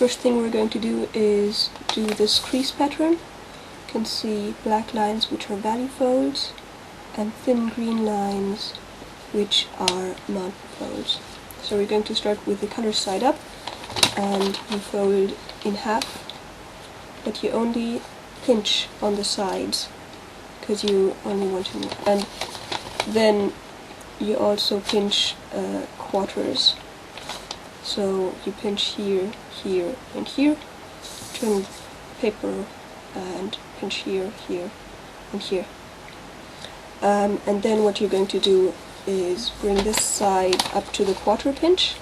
first thing we're going to do is do this crease pattern. You can see black lines which are valley folds and thin green lines which are mountain folds. So we're going to start with the color side up, and you fold in half, but you only pinch on the sides because you only want to move. And then you also pinch quarters. So you pinch here, here, and here. Turn the paper and pinch here, here, and here. And then what you're going to do is bring this side up to the quarter pinch,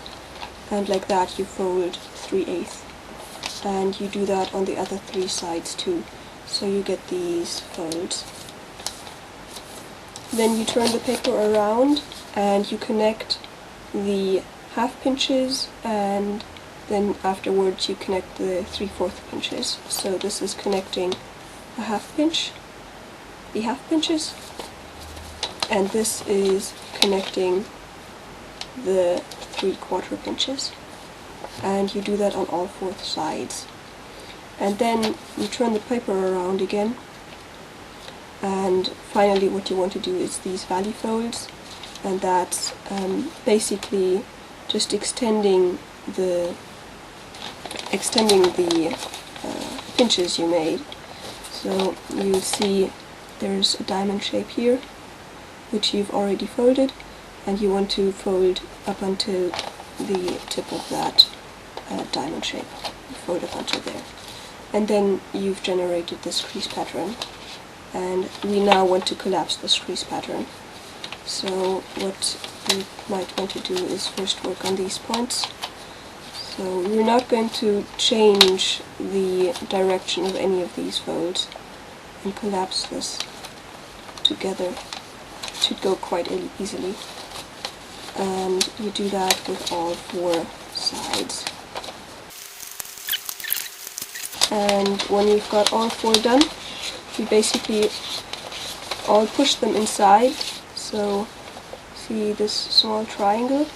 and like that you fold 3/8. And you do that on the other 3 sides too, so you get these folds. Then you turn the paper around and you connect the half pinches, and then afterwards you connect the 3/4 pinches. So this is connecting a half pinch, the half pinches, and this is connecting the 3/4 pinches. And you do that on all 4 sides. And then you turn the paper around again, and finally what you want to do is these valley folds, and that's basically just extending the pinches you made. So you see there's a diamond shape here which you've already folded, and you want to fold up until the tip of that diamond shape. You fold up until there, and then you've generated this crease pattern, and we now want to collapse this crease pattern. So what you might want to do is first work on these points. So you're not going to change the direction of any of these folds, and collapse this together. It should go quite easily. And you do that with all 4 sides. And when you've got all 4 done, you basically all push them inside. So see this small triangle?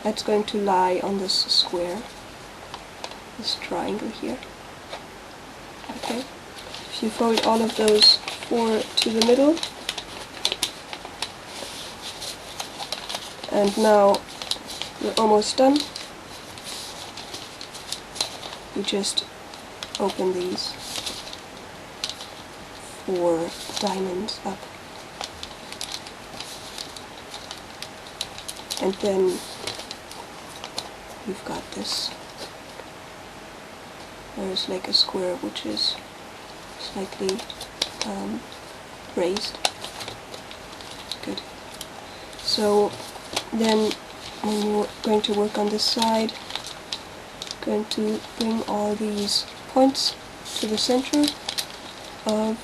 That's going to lie on this square, this triangle here. Okay. If you fold all of those 4 to the middle, and now we're almost done. You just open these 4 diamonds up, and then you've got this. There's like a square which is slightly raised. Good. So then when you're going to work on this side, you're going to bring all these points to the center of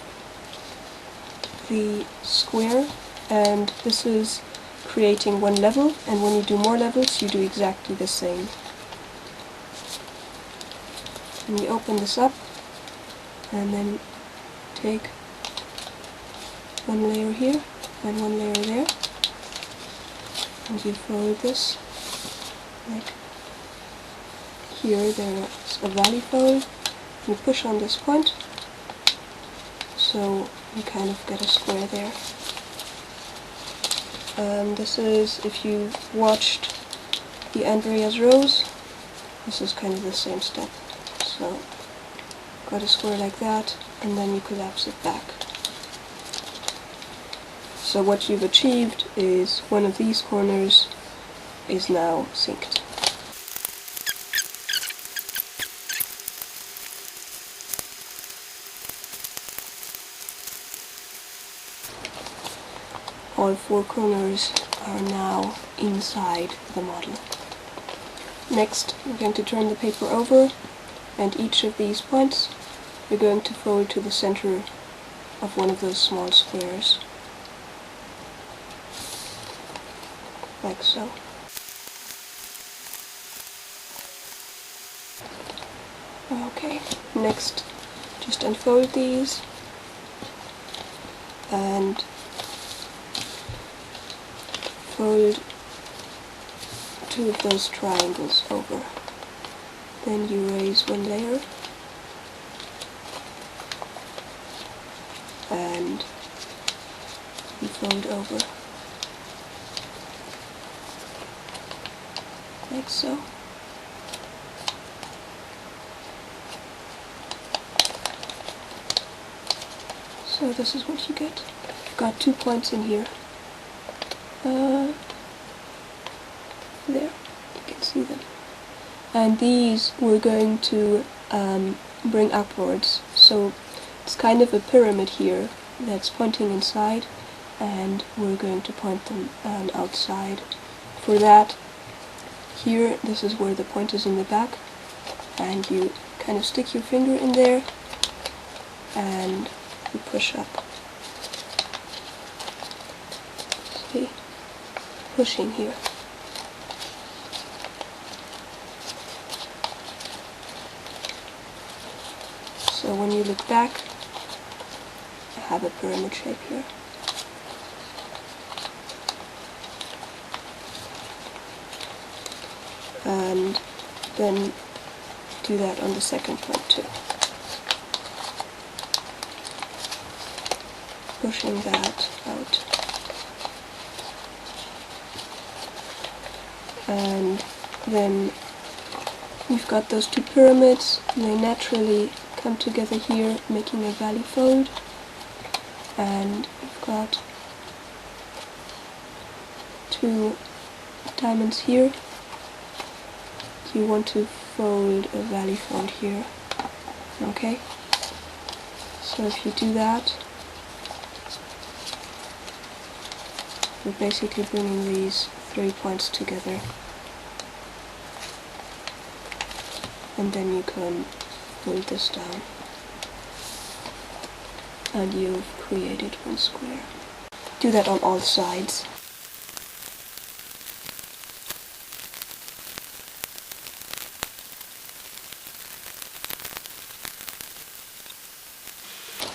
the square, and this is creating 1 level, and when you do more levels you do exactly the same. And you open this up, and then take 1 layer here and 1 layer there, and you fold this like here. There's a valley fold. You push on this point, so you kind of get a square there. This is, if you've watched the Andrea's Rose, this is kind of the same step. So got a square like that, and then you collapse it back. So what you've achieved is one of these corners is now synced. All 4 corners are now inside the model. Next, we're going to turn the paper over, and each of these points we're going to fold to the center of one of those small squares, like so. Okay, next just unfold these and fold 2 of those triangles over. Then you raise one layer and you fold over like so. So this is what you get. You've got 2 points in here. There, you can see them. And these we're going to bring upwards. So it's kind of a pyramid here that's pointing inside, and we're going to point them outside. For that, here, this is where the point is in the back, and you kind of stick your finger in there and you push up. See? Pushing here. So when you look back, I have a pyramid shape here. And then do that on the second point too. Pushing that out. And then we've got those 2 pyramids, and they naturally come together here, making a valley fold. And we've got 2 diamonds here. You want to fold a valley fold here. Okay? So if you do that, you're basically bringing these 3 points together. And then you can fold this down. And you've created one square. Do that on all sides.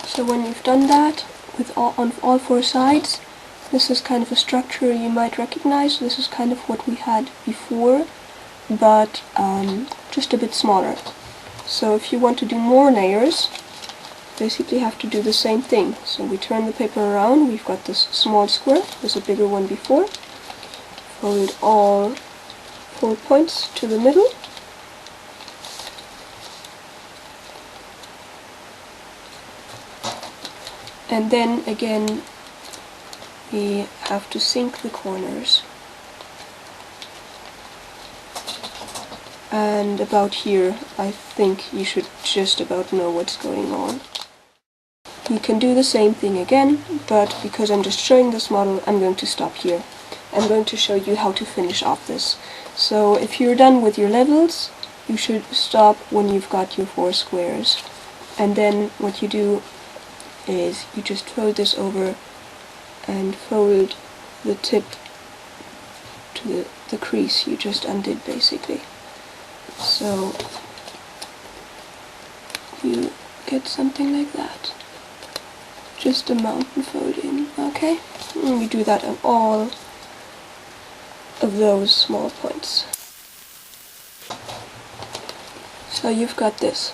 So when you've done that on all 4 sides, this is kind of a structure you might recognize. This is kind of what we had before, but just a bit smaller. So if you want to do more layers, basically have to do the same thing. So we turn the paper around, we've got this small square, there's a bigger one before. Fold all 4 points to the middle. And then again, we have to sink the corners. And about here, I think you should just about know what's going on. You can do the same thing again, but because I'm just showing this model, I'm going to stop here. I'm going to show you how to finish off this. So if you're done with your levels, you should stop when you've got your 4 squares. And then what you do is you just fold this over and fold the tip to the crease you just undid, basically. So you get something like that. Just a mountain fold in, okay? And you do that on all of those small points. So you've got this.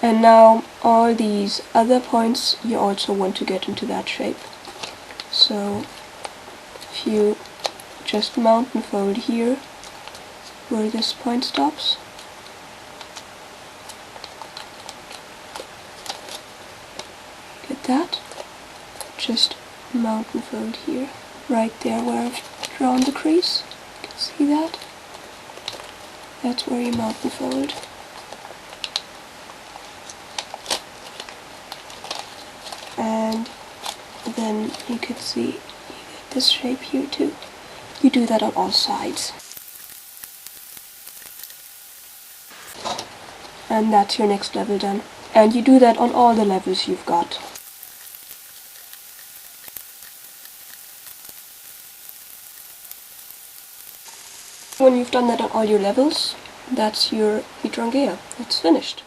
And now all these other points you also want to get into that shape. So if you just mountain fold here where this point stops, get that, just mountain fold here, right there where I've drawn the crease, you can see that, that's where you mountain fold. And then you can see you get this shape here too. You do that on all sides. And that's your next level done. And you do that on all the levels you've got. When you've done that on all your levels, that's your Hydrangea. It's finished.